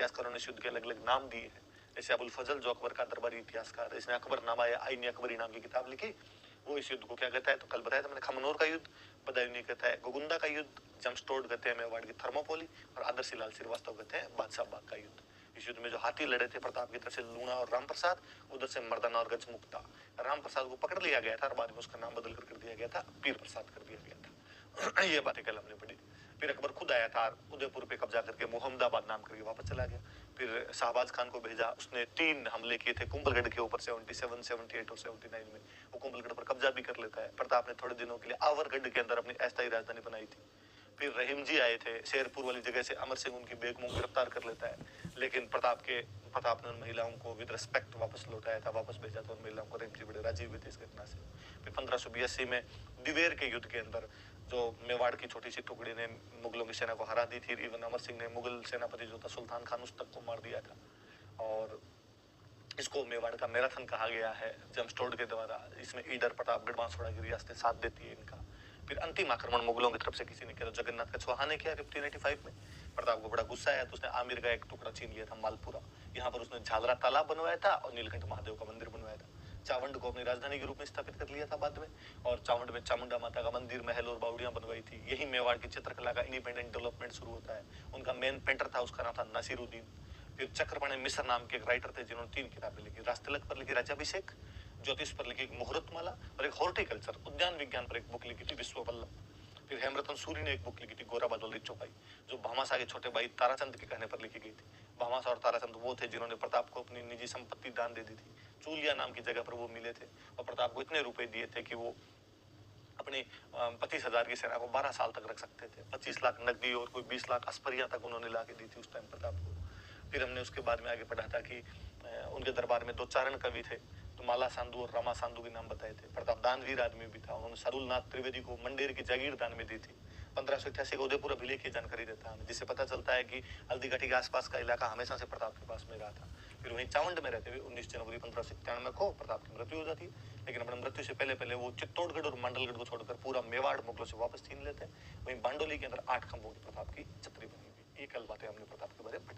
इतिहासकारों ने इस युद्ध के अलग अलग नाम दिए हैं। जैसे अबुल फजल जो अकबर का दरबारी इतिहासकार है, इसने अकबरनामा या आईन अकबरी नाम की किताब लिखी। वो इस युद्ध को क्या कहता है, तो कल बताया था मैंने, खमनोर का युद्ध, बदायूनी कहता है गोगुंदा का युद्ध, जमस्टोड कहते हैं मेवाड़ की थर्मोपोली, और आदर्श लाल श्रीवास्तव कहते हैं बादशाह बाग का युद्ध। इस युद्ध में जो हाथी लड़े थे प्रताप की तरफ से लूणा और राम प्रसाद, उधर से मर्दाना और गजमुक्ता। राम प्रसाद को पकड़ लिया गया था और बाद में उसका नाम बदल कर दिया गया था, पीर प्रसाद कर दिया गया था। ये बातें कल हमने पढ़ी। फिर अकबर खुद आया था, उदयपुर पे कब्जा करके मोहम्मदाबाद नाम करके वापस चला गया। फिर शाहबाज खान को भेजा, उसने 3 हमले किए थे कुंभलगढ़ के ऊपर 77, 78 और 79 में। वो कुंभलगढ़ पर कब्जा भी कर लेता है। प्रताप ने थोड़े दिनों के लिए आवरगढ़ के अंदर अपनी अस्थायी राजधानी बनाई थी। फिर रहीम जी आए थे, शेरपुर वाली जगह से अमर सिंह उनकी बेगमों को गिरफ्तार कर लेता है, लेकिन प्रताप ने उन महिलाओं को विद रिस्पेक्ट वापस लौटाया था, वापस भेजा था उन महिलाओं को। रहीम जी बड़े राजी हुए थे इस घटना से। फिर 1582 में दिवेर के युद्ध के अंदर जो मेवाड़ की छोटी सी टुकड़ी ने मुगलों की सेना को हरा दी थी, इवन अमर सिंह ने मुगल सेनापति जो था सुल्तान खान उस तक को मार दिया था। और इसको मेवाड़ का मैराथन कहा गया है जमस्टोड के द्वारा। इसमें ईडर, प्रतापगढ़, बांसवाड़ा की रियासतें साथ देती है इनका। फिर अंतिम आक्रमण मुगलों की तरफ से किसी ने किया, जगन्नाथ कछवाहा ने किया 1585 में। प्रताप को बड़ा गुस्सा आया तो उसने आमिर का एक टुकड़ा छीन लिया था, मालपुरा। यहाँ पर उसने झालरा तालाब बनवाया था और नीलकंठ महादेव का मंदिर बनवाया था। चावंड को अपनी राजधानी के रूप में स्थापित कर लिया था बाद में, और चावंड में चामुंडा माता का मंदिर, महल और बावड़ियां बनवाई थी। यही मेवाड़ की चित्रकला का इंडिपेंडेंट डेवलपमेंट शुरू होता है। उनका मेन पेंटर था, उसका नाम था नासिरुद्दीन। फिर चक्रपाणि मिश्र नाम के एक राइटर थे जिन्होंने 3 किताबें लिखी, राजतिलक पर लिखी राज्याभिषेक, ज्योतिष पर लिखी मुहूर्तमाला, और एक हॉर्टिकल्चर उद्यान विज्ञान पर एक बुक लिखी थी विश्ववल्लभ। फिर हेमरतन सूरी ने एक बुक लिखी थी गोरा बादल चौपाई, जो भामाशाह के छोटे भाई ताराचंद के कहने पर लिखी गई थी। भामाशाह और ताराचंद वो थे जिन्होंने प्रताप को अपनी निजी संपत्ति दान दे दी थी। चूलिया नाम की जगह पर वो मिले थे और प्रताप को इतने रुपए दिए थे कि वो अपनी 25,000 की सेना को 12 साल तक रख सकते थे। 25 लाख नकदी और कोई 20 लाख अस्परियां तक उन्होंने ला के दी थी उस टाइम प्रताप को। फिर हमने उसके बाद में आगे पढ़ा था कि उनके दरबार में 2 चारण कवि थे, तो माला सांधु और रामा सांधु के नाम बताए थे। प्रताप दानवीर आदमी भी था, उन्होंने सरुलनाथ त्रिवेदी को मंडेर की जागीर दान में दी थी। 1588 का उदयपुर अभिलेख की जानकारी देता है, जिससे पता चलता है कि हल्दीघाटी के आसपास का इलाका हमेशा से प्रताप के पास में रहा था। फिर वहीं चावंड में रहते हुए 19 जनवरी 1597 को प्रताप की मृत्यु हो जाती है, लेकिन अपनी मृत्यु से पहले वो चित्तौड़गढ़ और मंडलगढ़ को छोड़कर पूरा मेवाड़ मुगलों से वापस छीन लेते हैं। वहीं बांडोली के अंदर 8 खंभों की प्रताप की छतरी बनी हुई। ये कल बातें हमने प्रताप के बारे में पढ़ी।